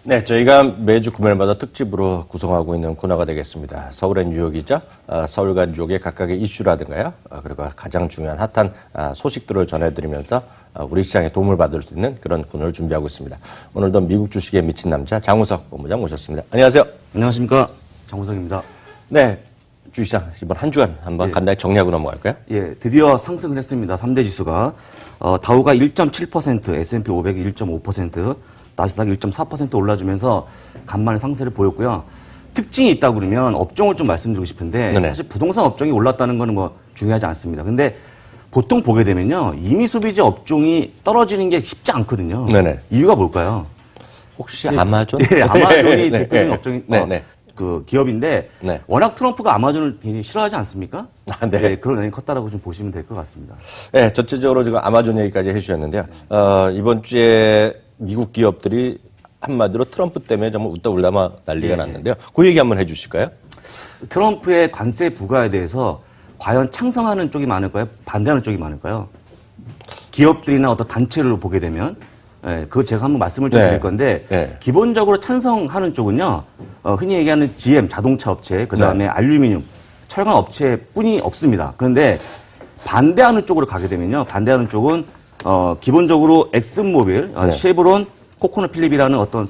네, 저희가 매주 금요일마다 특집으로 구성하고 있는 코너가 되겠습니다. 서울의 뉴욕이죠. 서울과 뉴욕의 각각의 이슈라든가요. 그리고 가장 중요한 핫한 소식들을 전해드리면서 우리 시장에 도움을 받을 수 있는 그런 코너를 준비하고 있습니다. 오늘도 미국 주식에 미친 남자 장우석 본부장 모셨습니다. 안녕하세요. 안녕하십니까. 장우석입니다. 네, 주시장 이번 한 주간 한번 간단히 정리하고 넘어갈까요? 예, 드디어 상승을 했습니다. 3대 지수가. 다우가 1.7%, S&P 500이 1.5%, 나스닥 1.4% 올라주면서 간만에 상승을 보였고요. 특징이 있다고 그러면 업종을 좀 말씀드리고 싶은데 네네. 사실 부동산 업종이 올랐다는 거는 뭐 중요하지 않습니다. 근데 보통 보게 되면요. 임의 소비재 업종이 떨어지는 게 쉽지 않거든요. 네네. 이유가 뭘까요? 혹시 아마존? 예, 아마존이 네, 대표적인 네, 업종이 네. 그 기업인데 네. 워낙 트럼프가 아마존을 굉장히 싫어하지 않습니까? 네. 네, 그런 원인이 컸다라고 좀 보시면 될 것 같습니다. 네, 전체적으로 지금 아마존 얘기까지 해주셨는데요. 이번 주에 미국 기업들이 한마디로 트럼프 때문에 정말 웃다 울다마 난리가 났는데요. 그 얘기 한번 해주실까요? 트럼프의 관세 부과에 대해서 과연 찬성하는 쪽이 많을까요? 반대하는 쪽이 많을까요? 기업들이나 어떤 단체를 보게 되면 그거 제가 한번 말씀을 좀 드릴 건데 기본적으로 찬성하는 쪽은요. 흔히 얘기하는 GM 자동차 업체, 그다음에 알루미늄, 철강 업체뿐이 없습니다. 그런데 반대하는 쪽으로 가게 되면요. 반대하는 쪽은 기본적으로 엑슨모빌, 쉐브론, 코코넛필립이라는 어떤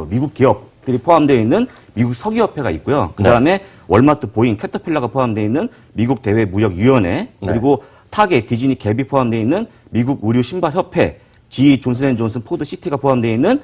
미국 기업들이 포함되어 있는 미국 석유협회가 있고요. 그다음에 월마트, 보잉, 캐터필러가 포함되어 있는 미국 대외무역위원회, 그리고 타겟, 디즈니, 갭이 포함되어 있는 미국 의류 신발협회, GE, 존슨앤존슨, 포드, 시티가 포함되어 있는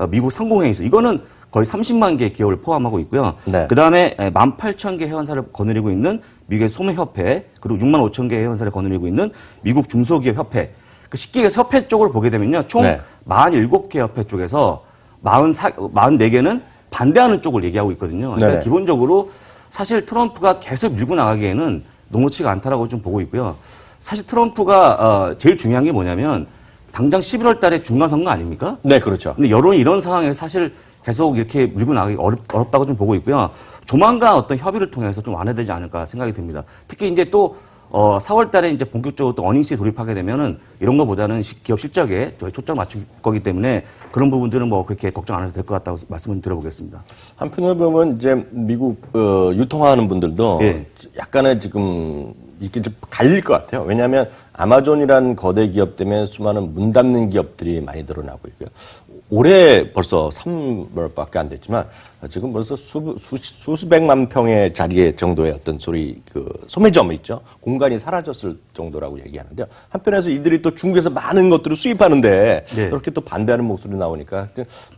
미국 상공회의소. 이거는 거의 30만 개의 기업을 포함하고 있고요. 그다음에 18,000개 회원사를 거느리고 있는 미국의 소매협회, 그리고 6만 5천 개의 회원사를 거느리고 있는 미국 중소기업협회. 쉽게 얘기해서 협회 쪽으로 보게 되면요. 총 47개 협회 쪽에서 44개는 반대하는 쪽을 얘기하고 있거든요. 그러니까 기본적으로 사실 트럼프가 계속 밀고 나가기에는 녹록치가 않다라고 좀 보고 있고요. 사실 트럼프가 제일 중요한 게 뭐냐면 당장 11월 달에 중간선거 아닙니까? 네, 그렇죠. 근데 여론이 이런 상황에서 사실 계속 이렇게 밀고 나가기 어렵다고 좀 보고 있고요. 조만간 어떤 협의를 통해서 좀 완화되지 않을까 생각이 듭니다. 특히 이제 또 4월 달에 이제 본격적으로 또 어닝시에 돌입하게 되면은 이런 것보다는 기업 실적에 저희 초점 맞출 거기 때문에 그런 부분들은 뭐 그렇게 걱정 안 해도 될 것 같다고 말씀을 드려보겠습니다. 한편으로 보면 이제 미국 유통하는 분들도 약간의 지금 이게 좀 갈릴 것 같아요. 왜냐하면 아마존이라는 거대 기업 때문에 수많은 문 닫는 기업들이 많이 늘어나고 있고요. 올해 벌써 3월밖에 안 됐지만 지금 벌써 수백만 평의 자리의 정도의 어떤 소매점 있죠. 공간이 사라졌을 정도라고 얘기하는데요. 한편에서 이들이 또 중국에서 많은 것들을 수입하는데 그렇게 또 반대하는 목소리 나오니까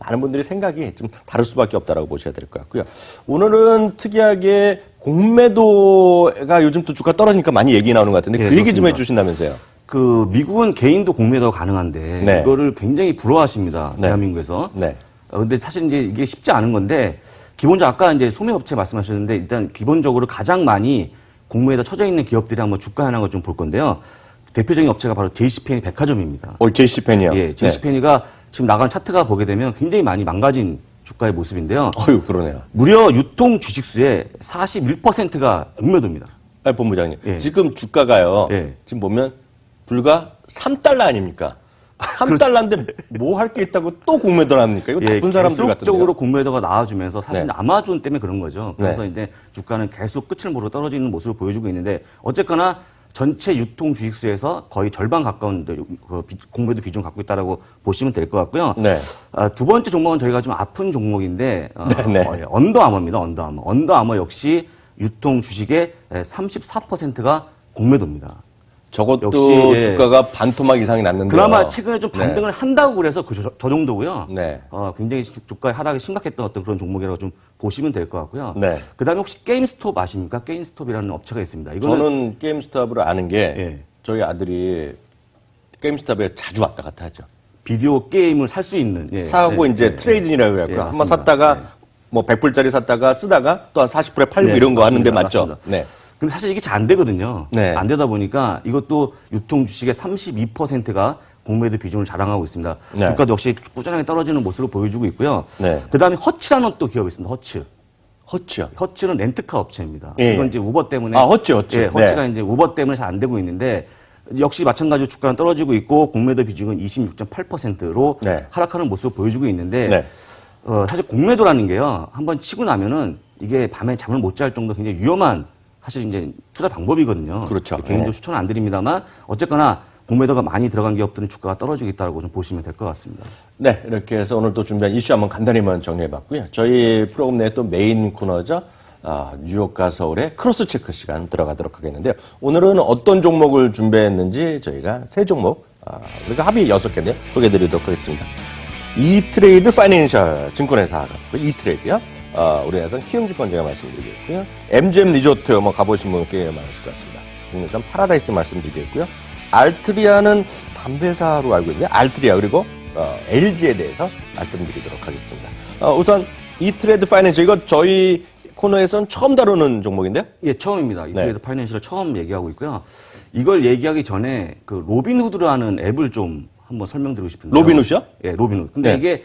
많은 분들이 생각이 좀 다를 수밖에 없다라고 보셔야 될 것 같고요. 오늘은 특이하게 공매도가 요즘 또 주가 떨어지니까 많이 얘기 나오는 것 같은데 그 얘기 좀 해주신다면서요. 미국은 개인도 공매도가 가능한데 이거를 굉장히 부러워하십니다. 대한민국에서. 근데 사실 이제 이게 쉽지 않은 건데 기본적으로 아까 이제 소매업체 말씀하셨는데 일단 기본적으로 가장 많이 공매도 쳐져 있는 기업들이 한번 주가 현황을 좀 볼 건데요. 대표적인 업체가 바로 JCPenney 백화점입니다. JCPenney요? 예, JCPenney가 지금 나간 차트가 보게 되면 굉장히 많이 망가진 주가의 모습인데요. 그러네요. 무려 유통 주식수의 41%가 공매도입니다. 본부장님. 지금 주가가요. 지금 보면 불과 3달러 아닙니까? 3달러인데 뭐 할 게 있다고 또 공매도를 합니까? 이거 나쁜 사람들 같은데요. 계속적으로 공매도가 나와주면서 사실 아마존 때문에 그런 거죠. 그래서 이제 주가는 계속 끝을 모르고 떨어지는 모습을 보여주고 있는데 어쨌거나 전체 유통 주식수에서 거의 절반 가까운 공매도 비중 갖고 있다라고 보시면 될 것 같고요. 두 번째 종목은 저희가 좀 아픈 종목인데 언더아머입니다. 언더아머 역시 유통 주식의 34%가 공매도입니다. 저것도 역시 주가가 반토막 이상이 났는데 그나마 최근에 좀 반등을 한다고 그래서 저 정도고요. 굉장히 주가의 하락이 심각했던 어떤 그런 종목이라고 좀 보시면 될 것 같고요. 그다음에 혹시 게임스톱 아십니까? 게임스톱이라는 업체가 있습니다. 저는 게임스톱을 아는 게 저희 아들이 게임스톱에 자주 왔다 갔다 하죠. 비디오 게임을 살 수 있는 사고 이제 트레이딩이라고 해갖고 한번 샀다가 뭐 100불짜리 샀다가 쓰다가 또 한 40%에 팔고 이런 거 하는데 맞죠? 근데 사실 이게 잘 안 되거든요. 안 되다 보니까 이것도 유통 주식의 32%가 공매도 비중을 자랑하고 있습니다. 주가도 역시 꾸준하게 떨어지는 모습을 보여주고 있고요. 그다음에 허츠라는 또 기업이 있습니다. 허츠요? 허츠는 렌트카 업체입니다. 이건 이제 우버 때문에 허츠. 허츠가 이제 우버 때문에 잘 안 되고 있는데 역시 마찬가지로 주가는 떨어지고 있고 공매도 비중은 26.8%로 하락하는 모습을 보여주고 있는데 사실 공매도라는 게요. 한번 치고 나면은 이게 밤에 잠을 못 잘 정도 굉장히 위험한 사실 이제 투자 방법이거든요. 그렇죠. 개인적으로 추천은 안 드립니다만 어쨌거나 공매도가 많이 들어간 기업들은 주가가 떨어지고 있다고 좀 보시면 될 것 같습니다. 네, 이렇게 해서 오늘 또 준비한 이슈 한번 간단히만 정리해봤고요. 저희 프로그램 내 또 메인 코너죠. 뉴욕과 서울의 크로스 체크 시간 들어가도록 하겠는데요. 오늘은 어떤 종목을 준비했는지 저희가 세 종목, 우리가 합의 6개인데요. 소개해드리도록 하겠습니다. 이트레이드 파이낸셜 증권회사, 이트레이드요. 우리나라에서는 키움증권 제가 말씀드리겠고요. MGM 리조트 뭐 가보신 분 꽤 많으실 것 같습니다. 국내선 파라다이스 말씀드리겠고요. 알트리아는 담배사로 알고 있는데 알트리아 그리고 LG에 대해서 말씀드리도록 하겠습니다. 우선 이트레이드 파이낸셜 이거 저희 코너에서는 처음 다루는 종목인데요? 예, 처음입니다. 이트레이드 파이낸셜을 처음 얘기하고 있고요. 이걸 얘기하기 전에 그 로빈후드라는 앱을 좀 한번 설명드리고 싶은데요. 로빈후드요? 예, 로빈후드. 근데 네. 이게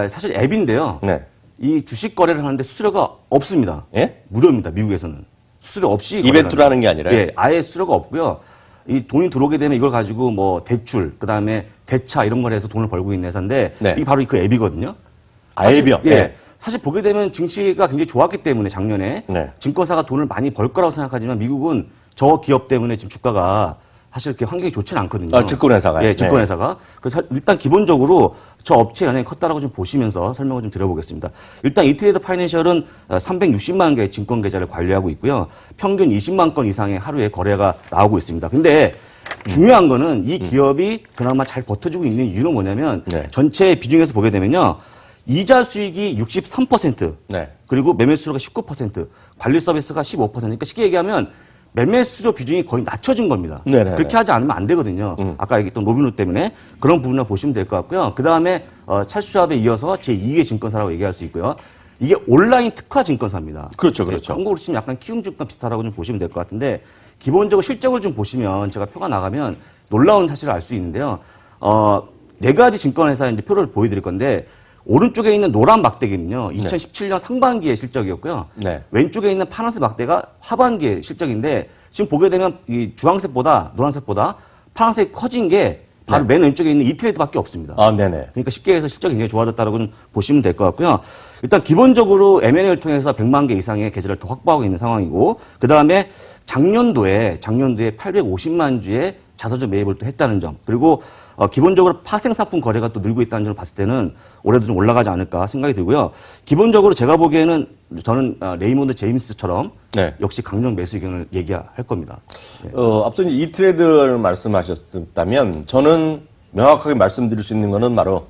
사실 앱인데요. 네. 이 주식 거래를 하는데 수수료가 없습니다. 예? 무료입니다. 미국에서는. 수수료 없이 이벤트라는 게 아니라요? 예, 아예 수수료가 없고요. 이 돈이 들어오게 되면 이걸 가지고 뭐 대출, 그다음에 대차 이런 걸 해서 돈을 벌고 있는 회사인데 네. 이게 바로 그 앱이거든요. 앱이요? 예. 네. 사실 보게 되면 증시가 굉장히 좋았기 때문에 작년에 네. 증권사가 돈을 많이 벌 거라고 생각하지만 미국은 저 기업 때문에 지금 주가가 사실 그렇게 환경이 좋지는 않거든요. 증권회사가요? 예, 증권회사가. 그래서 일단 기본적으로 저 업체 영향이 컸다라고 좀 보시면서 설명을 좀 드려보겠습니다. 일단 이트레이드 파이낸셜은 360만 개의 증권 계좌를 관리하고 있고요. 평균 20만 건 이상의 하루에 거래가 나오고 있습니다. 근데 중요한 거는 이 기업이 그나마 잘 버텨주고 있는 이유는 뭐냐면 네. 전체 비중에서 보게 되면요. 이자 수익이 63%, 네. 그리고 매매 수수료가 19%, 관리 서비스가 15%. 그러니까 쉽게 얘기하면 매매 수수료 비중이 거의 낮춰진 겁니다. 네네네. 그렇게 하지 않으면 안 되거든요. 아까 얘기했던 로빈후드 때문에 그런 부분을 보시면 될 것 같고요. 그 다음에 찰스샵에 이어서 제2의 증권사라고 얘기할 수 있고요. 이게 온라인 특화 증권사입니다. 그렇죠, 그렇죠. 한국으로 치면 약간 키움증권 비슷하다고 좀 보시면 될 것 같은데 기본적으로 실적을 좀 보시면 제가 표가 나가면 놀라운 사실을 알 수 있는데요. 네 가지 증권회사의 이제 표를 보여드릴 건데 오른쪽에 있는 노란 막대기는요. 2017년 상반기의 실적이었고요. 네. 왼쪽에 있는 파란색 막대가 하반기의 실적인데 지금 보게 되면 이 주황색보다 노란색보다 파란색이 커진 게 바로 맨 왼쪽에 있는 이트레이드밖에 없습니다. 네네. 그러니까 쉽게 해서 실적이 굉장히 좋아졌다고 좀 보시면 될 것 같고요. 일단 기본적으로 M&A를 통해서 100만 개 이상의 계좌를 더 확보하고 있는 상황이고 그 다음에 작년도에 850만 주의 자사주 매입을 또 했다는 점 그리고 기본적으로 파생상품 거래가 또 늘고 있다는 점을 봤을 때는 올해도 좀 올라가지 않을까 생각이 들고요. 기본적으로 제가 보기에는 저는 레이몬드 제임스처럼 네. 역시 강력 매수 의견을 얘기할 겁니다. 앞서 이트레이드를 말씀하셨다면 저는 명확하게 말씀드릴 수 있는 거는 바로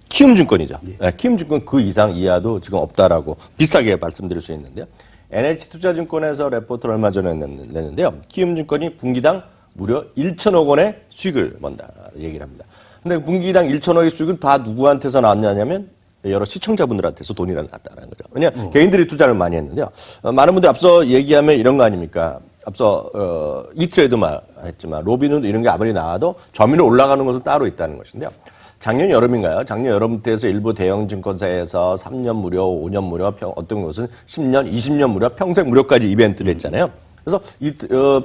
키움증권이죠. 네, 키움증권 그 이상 이하도 지금 없다라고 비슷하게 말씀드릴 수 있는데요. NH투자증권에서 레포트를 얼마 전에 냈는데요. 키움증권이 분기당 무려 1천억 원의 수익을 번다 얘기를 합니다. 근데 분기당 1천억의 수익은 다 누구한테서 나왔냐면 여러 시청자분들한테서 돈이 나왔다는 거죠. 왜냐하면 개인들이 투자를 많이 했는데요. 많은 분들이 앞서 얘기하면 이런 거 아닙니까? 앞서 이트레이드 말했지만 로빈후드 이런 게 아무리 나와도 점유율 올라가는 것은 따로 있다는 것인데요. 작년 여름인가요? 작년 여름 때에서 일부 대형 증권사에서 3년 무료, 5년 무료, 어떤 곳은 10년, 20년 무료, 평생 무료까지 이벤트를 했잖아요. 그래서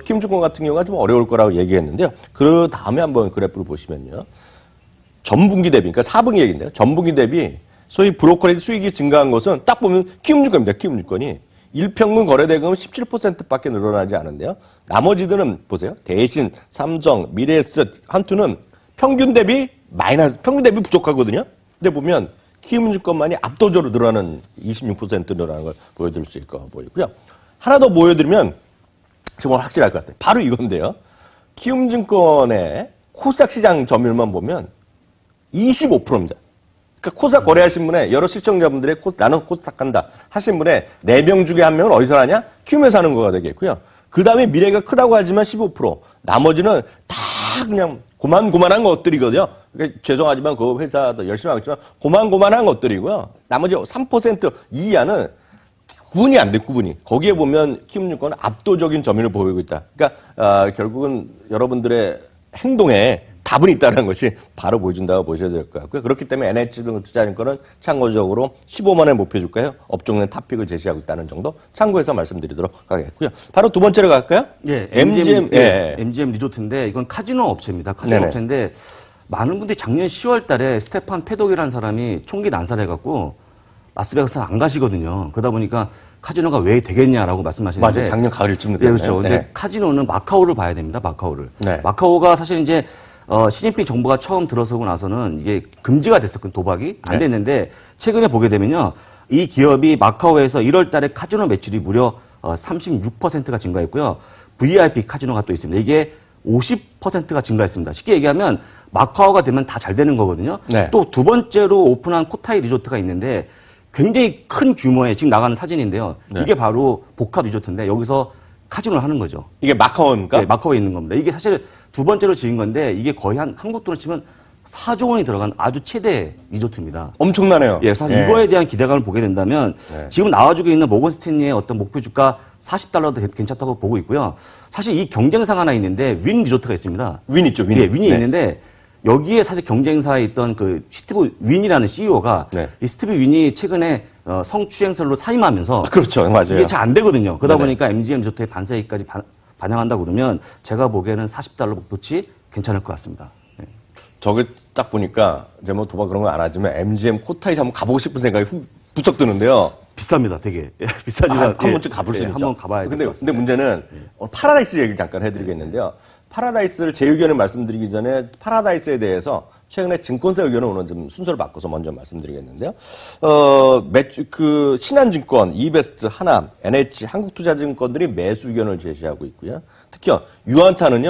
키움증권 같은 경우가 좀 어려울 거라고 얘기했는데요. 그 다음에 한번 그래프를 보시면요. 전분기 대비, 그러니까 4분기 얘기인데요. 전분기 대비 소위 브로커리지 수익이 증가한 것은 딱 보면 키움증권입니다. 키움증권이. 일평균 거래대금은 17%밖에 늘어나지 않은데요. 나머지들은 보세요. 대신, 삼성, 미래에셋, 한투는 평균 대비 평균 대비 부족하거든요. 근데 보면 키움증권만이 압도적으로 늘어나는 26% 늘어나는 걸 보여드릴 수 있을 거 보이고요. 하나 더 보여드리면 정말 확실할 것 같아요. 바로 이건데요. 키움증권의 코스닥 시장 점유율만 보면 25%입니다. 그러니까 코스닥 거래하신 분의 여러 시청자분들의 나는 코스닥 간다 하신 분의 4명 중에 1명은 어디서 하냐? 키움에서 하는 거가 되겠고요. 그 다음에 미래가 크다고 하지만 15%. 나머지는 다 그냥 고만고만한 것들이거든요. 그러니까 죄송하지만 그 회사도 열심히 하겠지만 고만고만한 것들이고요. 나머지 3% 이하는 구분이 안 돼, 구분이. 거기에 보면 키움증권은 압도적인 점유율을 보이고 있다. 그러니까 결국은 여러분들의 행동에 답은 있다는 것이 바로 보여준다고 보셔야 될 것 같고요. 그렇기 때문에 NH투자증권은 참고적으로 15만 원 목표 주가요. 업종 내 탑픽을 제시하고 있다는 정도 참고해서 말씀드리도록 하겠고요. 바로 두 번째로 갈까요? 예, MGM, MGM 리조트인데 이건 카지노 업체입니다. 카지노 네네. 업체인데 많은 분들이 작년 10월 달에 스테판 페독이라는 사람이 총기 난살해갖고 라스베가스는 안 가시거든요. 그러다 보니까 카지노가 왜 되겠냐라고 말씀하시는데. 맞아요. 작년 가을쯤. 네, 그렇죠. 근데 카지노는 마카오를 봐야 됩니다. 마카오를. 네. 마카오가 사실 이제 시진핑 정부가 처음 들어서고 나서는 이게 금지가 됐었거든요. 도박이 안 됐는데 최근에 보게 되면요. 이 기업이 마카오에서 1월 달에 카지노 매출이 무려 36%가 증가했고요. VIP 카지노가 또 있습니다. 이게 50%가 증가했습니다. 쉽게 얘기하면 마카오가 되면 다 잘 되는 거거든요. 네. 또 두 번째로 오픈한 코타이 리조트가 있는데 굉장히 큰 규모의 지금 나가는 사진인데요. 네. 이게 바로 복합 리조트인데 여기서 카지노를 하는 거죠. 이게 마카오입니까? 네, 마카오에 있는 겁니다. 이게 사실 두 번째로 지은 건데 이게 거의 한 한국 돈으로 치면 4조 원이 들어간 아주 최대 리조트입니다. 엄청나네요. 예, 사실 이거에 대한 기대감을 보게 된다면 지금 나와주고 있는 모건 스탠리의 어떤 목표 주가 $40도 괜찮다고 보고 있고요. 사실 이 경쟁사가 하나 있는데 윈 리조트가 있습니다. 윈 있죠, 윈. 예, 윈이 있는데 여기에 사실 경쟁사에 있던 그 스티브 윈이라는 CEO가 이 스티브 윈이 최근에 성추행설로 사임하면서 그렇죠, 맞아요. 이게 잘 안 되거든요. 그러다 네네. 보니까 MGM 리조트의 반세기까지 반영한다 그러면 제가 보기에는 $40 목표치 괜찮을 것 같습니다. 네. 저게 딱 보니까 제가 뭐 도박 그런 거 안 하지만 MGM 코타이 한번 가보고 싶은 생각이 부쩍 드는데요. 비쌉니다, 되게. 비싸지만 한 번쯤 가볼 수 있죠. 한번 가봐야 돼요. 근데 문제는 오늘 파라다이스 얘기를 잠깐 해드리겠는데요. 파라다이스를 제 의견을 말씀드리기 전에 파라다이스에 대해서 최근에 증권사 의견을 오늘 좀 순서를 바꿔서 먼저 말씀드리겠는데요. 신한증권, 이베스트, 하남, NH, 한국투자증권들이 매수 의견을 제시하고 있고요. 특히 유한타는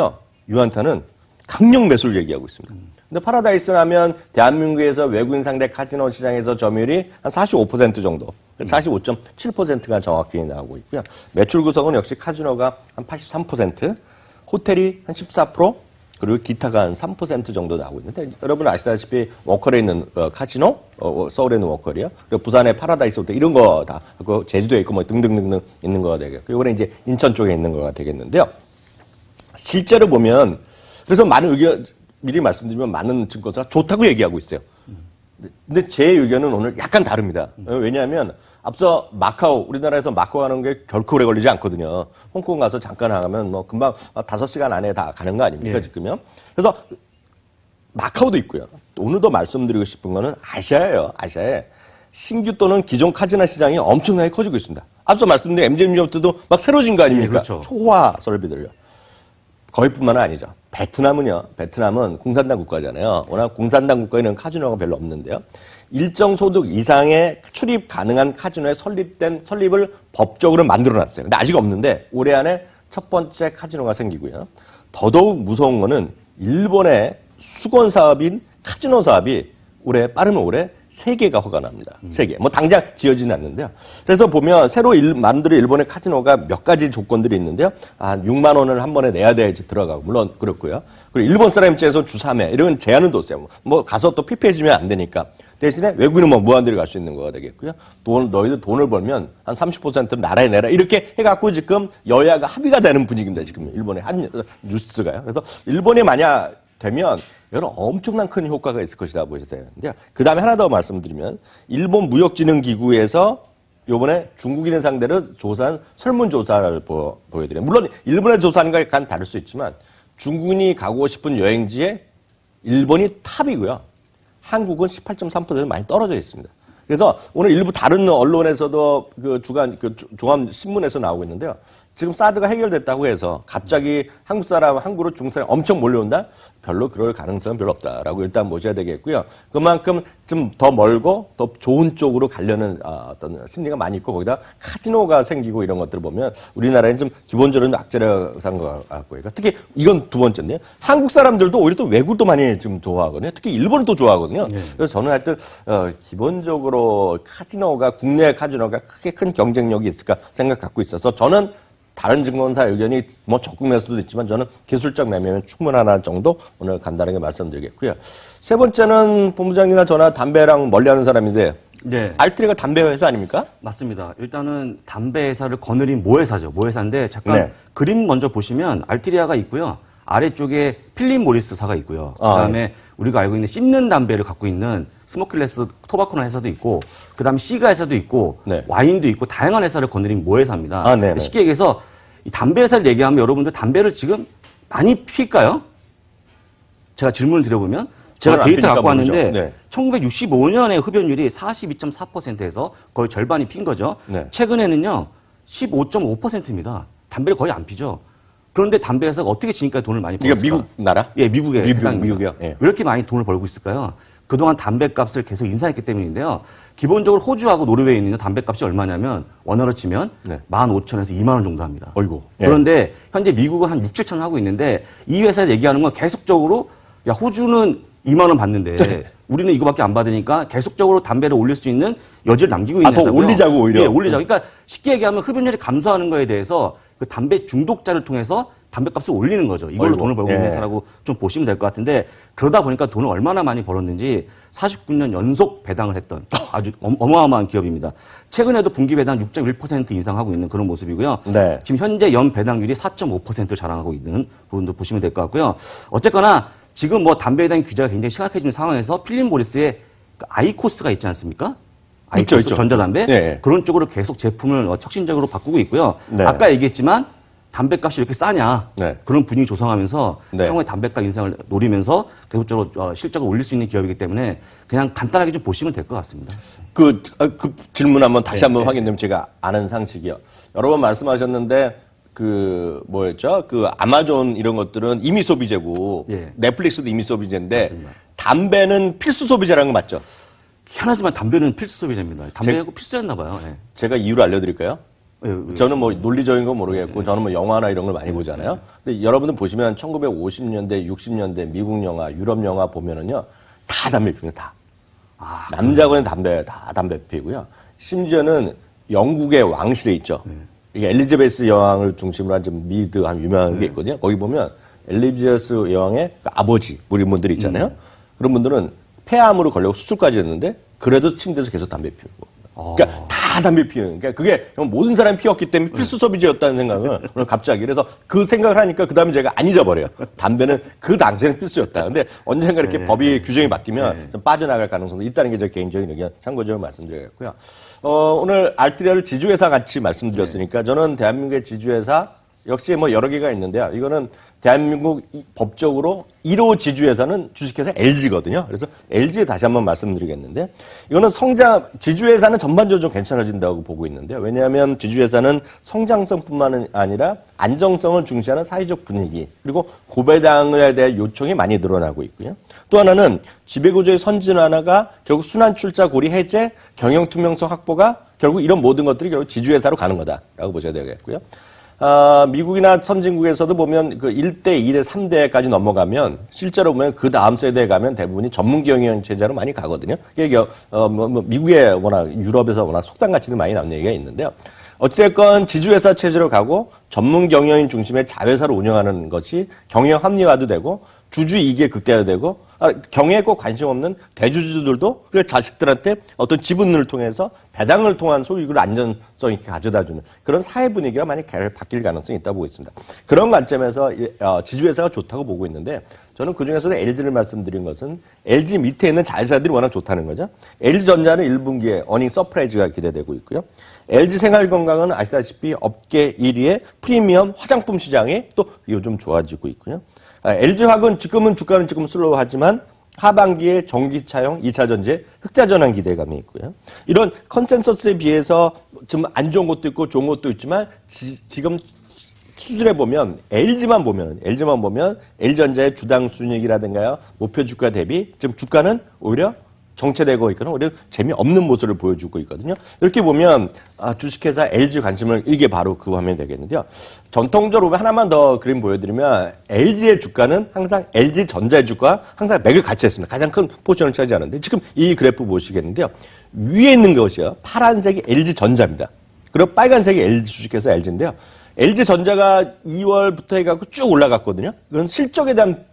강력 매수를 얘기하고 있습니다. 근데 파라다이스는 하면 대한민국에서 외국인 상대 카지노 시장에서 점유율이 한 45% 정도, 45.7%가 정확히 나오고 있고요. 매출 구성은 역시 카지노가 한 83%, 호텔이 한 14%, 그리고 기타가 한 3% 정도 나오고 있는데, 여러분 아시다시피 워커리에 있는 카지노, 서울에 있는 워커리요. 그리고 부산에 파라다이스 호텔 이런 거 다, 그 제주도에 있고 뭐 등등등등 있는 거가 되겠고, 이번에 이제 인천 쪽에 있는 거가 되겠는데요. 실제로 보면, 그래서 많은 의견, 미리 말씀드리면 많은 증권사가 좋다고 얘기하고 있어요. 근데 제 의견은 오늘 약간 다릅니다. 왜냐하면 앞서 마카오, 우리나라에서 마카오 가는 게 결코 오래 걸리지 않거든요. 홍콩 가서 잠깐 하면 뭐 금방 5시간 안에 다 가는 거 아닙니까, 지금요? 그래서 마카오도 있고요. 오늘 더 말씀드리고 싶은 거는 아시아예요, 아시아에. 신규 또는 기존 카지노 시장이 엄청나게 커지고 있습니다. 앞서 말씀드린 MGM 리조트도 막 새로진 거 아닙니까? 그렇죠. 초호화 설비들요. 거기뿐만은 아니죠. 베트남은 공산당 국가잖아요. 워낙 공산당 국가에는 카지노가 별로 없는데요. 일정 소득 이상의 출입 가능한 카지노에 설립을 법적으로 만들어놨어요. 근데 아직 없는데 올해 안에 첫 번째 카지노가 생기고요. 더더욱 무서운 거는 일본의 수건 사업인 카지노 사업이 빠르면 올해 3개가 허가 납니다. 3개. 뭐 당장 지어지는 않는데요. 그래서 보면 새로 만드는 일본의 카지노가 몇 가지 조건들이 있는데요. 한 6만 원을 한 번에 내야 돼야지 들어가고, 물론 그렇고요. 그리고 일본 사람 입장에서 주 3회 이런 제한은 뒀어요. 뭐 가서 또 피폐해지면 안 되니까. 대신에 외국인은 뭐 무한대로 갈 수 있는 거가 되겠고요. 너희들 돈을 벌면 한 30%는 나라에 내라. 이렇게 해갖고 지금 여야가 합의가 되는 분위기입니다. 지금 일본의 한 뉴스가요. 그래서 일본이 만약 되면 여러 엄청난 큰 효과가 있을 것이다 보셔야 되는데요. 그 다음에 하나 더 말씀드리면 일본 무역진흥기구에서 요번에 중국인을 상대로 조사한 설문조사를 보여드려요. 물론 일본의 조사하는 거 약간 다를 수 있지만 중국인이 가고 싶은 여행지에 일본이 탑이고요. 한국은 18.3% 많이 떨어져 있습니다. 그래서 오늘 일부 다른 언론에서도 종합 신문에서 나오고 있는데요. 지금 사드가 해결됐다고 해서 갑자기 한국으로 중국 사람이 엄청 몰려온다? 별로 그럴 가능성은 별로 없다라고 일단 보셔야 되겠고요. 그만큼 좀 더 멀고 더 좋은 쪽으로 가려는 어떤 심리가 많이 있고 거기다 카지노가 생기고 이런 것들을 보면 우리나라는 좀 기본적으로 악재력한 것 같고요. 특히 이건 두 번째인데요. 한국 사람들도 오히려 또 외국도 많이 좀 좋아하거든요. 특히 일본을 또 좋아하거든요. 그래서 저는 하여튼 기본적으로 국내 카지노가 크게 큰 경쟁력이 있을까 생각 갖고 있어서 저는 다른 증권사 의견이 뭐 적극 매수도 있지만 저는 기술적 매매면 충분하나 정도 오늘 간단하게 말씀드리겠고요. 세 번째는 본부장님이나 저나 담배랑 멀리하는 사람인데 알트리가 담배 회사 아닙니까? 맞습니다. 일단은 담배 회사를 거느린 모회사죠. 모회사인데 잠깐 그림 먼저 보시면 알트리아가 있고요. 아래쪽에 필립 모리스사가 있고요. 그다음에 우리가 알고 있는 씹는 담배를 갖고 있는 스모킬레스 토바코나 회사도 있고, 그다음에 시가 회사도 있고, 와인도 있고 다양한 회사를 거느린 모회사입니다. 쉽게 얘기해서 이 담배 회사를 얘기하면 여러분들 담배를 지금 많이 필까요? 제가 질문을 드려보면 제가 안 데이터 피니까 갖고 모르죠. 왔는데 네. 1965년에 흡연율이 42.4%에서 거의 절반이 핀 거죠. 네. 최근에는요 15.5%입니다. 담배를 거의 안 피죠. 그런데 담배에서 어떻게 지금까지 돈을 많이 벌었을까? 그러니까 미국 나라? 예, 미국에 해당입니다. 미국이요? 예. 왜 이렇게 많이 돈을 벌고 있을까요? 그동안 담배값을 계속 인상했기 때문인데요. 기본적으로 호주하고 노르웨이는 담배값이 얼마냐면 원화로 치면 네. 15,000에서 2만 원 정도 합니다. 어이구. 예. 그런데 현재 미국은 한 6, 7천 원 하고 있는데 이 회사에 얘기하는 건 계속적으로 야 호주는 2만 원 받는데 네. 우리는 이거밖에 안 받으니까 계속적으로 담배를 올릴 수 있는 여지를 남기고 있는 더 회사고요. 올리자고 오히려? 예, 올리자고. 그러니까 쉽게 얘기하면 흡연율이 감소하는 거에 대해서 그 담배 중독자를 통해서 담배값을 올리는 거죠. 이걸로 어이구. 돈을 벌고 있는 예. 회사라고 좀 보시면 될 것 같은데 그러다 보니까 돈을 얼마나 많이 벌었는지 49년 연속 배당을 했던 아주 어마어마한 기업입니다. 최근에도 분기 배당 6.1% 인상하고 있는 그런 모습이고요. 네. 지금 현재 연 배당률이 4.5%를 자랑하고 있는 부분도 보시면 될 것 같고요. 어쨌거나 지금 뭐 담배에 대한 규제가 굉장히 심각해지는 상황에서 필립 모리스의 그 아이코스가 있지 않습니까? 아이코스 있죠. 전자담배 네. 그런 쪽으로 계속 제품을 혁신적으로 바꾸고 있고요. 네. 아까 얘기했지만 담배값이 이렇게 싸냐 네. 그런 분위기 조성하면서 네. 향후에 담배값 인상을 노리면서 계속적으로 실적을 올릴 수 있는 기업이기 때문에 그냥 간단하게 좀 보시면 될 것 같습니다. 그 질문 한번 다시 네, 한번 네. 확인되면 제가 아는 상식이요. 여러 번 말씀하셨는데 뭐였죠? 아마존 이런 것들은 임의 소비재고 예. 넷플릭스도 임의 소비재인데 맞습니다. 담배는 필수 소비재라는 거 맞죠? 희한하지만 담배는 필수 소비재입니다. 담배가 필수였나 봐요. 예. 제가 이유를 알려드릴까요? 예, 저는 뭐 논리적인 건 모르겠고 저는 뭐 영화나 이런 걸 많이 보잖아요. 근데 여러분들 보시면 1950년대, 60년대 미국 영화, 유럽 영화 보면은요 다 담배 피는 다. 남자고는 다 담배 피고요. 심지어는 영국의 왕실에 있죠. 이게 엘리자베스 여왕을 중심으로 한 좀 미드한 유명한 게 있거든요. 거기 보면 엘리자베스 여왕의 그 아버지 우리 분들이 있잖아요. 그런 분들은 폐암으로 걸려고 수술까지 했는데 그래도 침대에서 계속 담배 피우는 거. 그러니까 다 담배 피우는. 그러니까 그게 모든 사람이 피웠기 때문에 필수 소비재였다는 생각을 오늘 갑자기 그래서 그 생각을 하니까 그 다음에 제가 안 잊어버려요. 담배는 그 당시에는 필수였다. 근데 언젠가 이렇게 법이 규정이 바뀌면 좀 빠져나갈 가능성도 있다는 게 제 개인적인 의견 참고적으로 말씀드리겠고요. 오늘 알트리아를 지주회사 같이 말씀드렸으니까 저는 대한민국의 지주회사 역시 뭐 여러 개가 있는데요. 이거는 대한민국 법적으로 1호 지주회사는 주식회사 LG거든요. 그래서 LG에 다시 한번 말씀드리겠는데 이거는 지주회사는 전반적으로 좀 괜찮아진다고 보고 있는데요. 왜냐하면 지주회사는 성장성뿐만 아니라 안정성을 중시하는 사회적 분위기 그리고 고배당에 대한 요청이 많이 늘어나고 있고요. 또 하나는 지배구조의 선진화가 결국 순환출자 고리 해제, 경영 투명성 확보가 결국 이런 모든 것들이 결국 지주회사로 가는 거다라고 보셔야 되겠고요. 미국이나 선진국에서도 보면 그 1대, 2대, 3대까지 넘어가면 실제로 보면 그 다음 세대에 가면 대부분이 전문 경영 체제로 많이 가거든요. 이게 미국에 워낙 유럽에서 워낙 속담 같이도 많이 나오는 얘기가 있는데요. 어찌됐건 지주회사 체제로 가고 전문 경영인 중심의 자회사를 운영하는 것이 경영 합리화도 되고 주주 이익에 극대화되고 경영에 꼭 관심 없는 대주주들도 그 자식들한테 어떤 지분을 통해서 배당을 통한 소유익을 안전성 있게 가져다주는 그런 사회 분위기가 많이 바뀔 가능성이 있다고 보고 있습니다. 그런 관점에서 지주회사가 좋다고 보고 있는데 저는 그중에서도 LG를 말씀드린 것은 LG 밑에 있는 자회사들이 워낙 좋다는 거죠. LG전자는 1분기에 어닝 서프라이즈가 기대되고 있고요. LG생활건강은 아시다시피 업계 1위의 프리미엄 화장품 시장이 또 요즘 좋아지고 있고요. LG화학은 지금은 주가는 지금 슬로우하지만 하반기에 전기차용 2차 전지에 흑자 전환 기대감이 있고요. 이런 컨센서스에 비해서 좀 안 좋은 것도 있고 좋은 것도 있지만 지금 수준에 보면 LG만 보면 LG전자의 주당 순이익이라든가요 목표 주가 대비 지금 주가는 오히려 정체되고 있거나 오히려 재미없는 모습을 보여주고 있거든요. 이렇게 보면 주식회사 LG 관심을 이게 바로 그 화면이 되겠는데요. 전통적으로 하나만 더 그림 보여드리면 LG의 주가는 항상 LG전자의 주가 항상 맥을 같이 했습니다. 가장 큰 포션을 차지하는데 지금 이 그래프 보시겠는데요. 위에 있는 것이요. 파란색이 LG전자입니다. 그리고 빨간색이 LG 주식회사 LG인데요. LG전자가 2월부터 해갖고 쭉 올라갔거든요. 그건 실적에 대한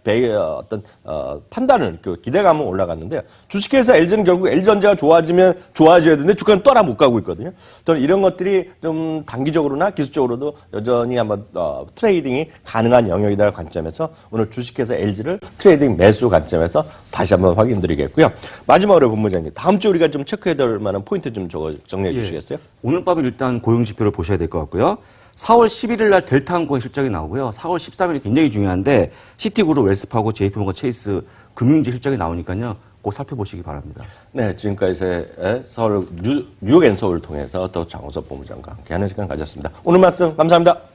판단을, 기대감은 올라갔는데, 주식회사 LG는 결국 LG전자가 좋아지면 좋아져야 되는데, 주가는 떠나 못 가고 있거든요. 저는 이런 것들이 좀 단기적으로나 기술적으로도 여전히 한번, 트레이딩이 가능한 영역이다라는 관점에서 오늘 주식회사 LG를 트레이딩 매수 관점에서 다시 한번 확인드리겠고요. 마지막으로 본부장님, 다음 주 우리가 좀 체크해야 될 만한 포인트 좀 정리해 주시겠어요? 오늘 밤에 일단 고용지표를 보셔야 될 것 같고요. 4월 11일 날 델타 항공의 실적이 나오고요. 4월 13일이 굉장히 중요한데 시티그룹, 웰스파고, JP모건, 체이스 금융지 실적이 나오니까요. 꼭 살펴보시기 바랍니다. 네, 지금까지 서울 뉴욕 앤서울 통해서 더 장우석 본부장과 함께하는 시간 가졌습니다. 오늘 말씀 감사합니다.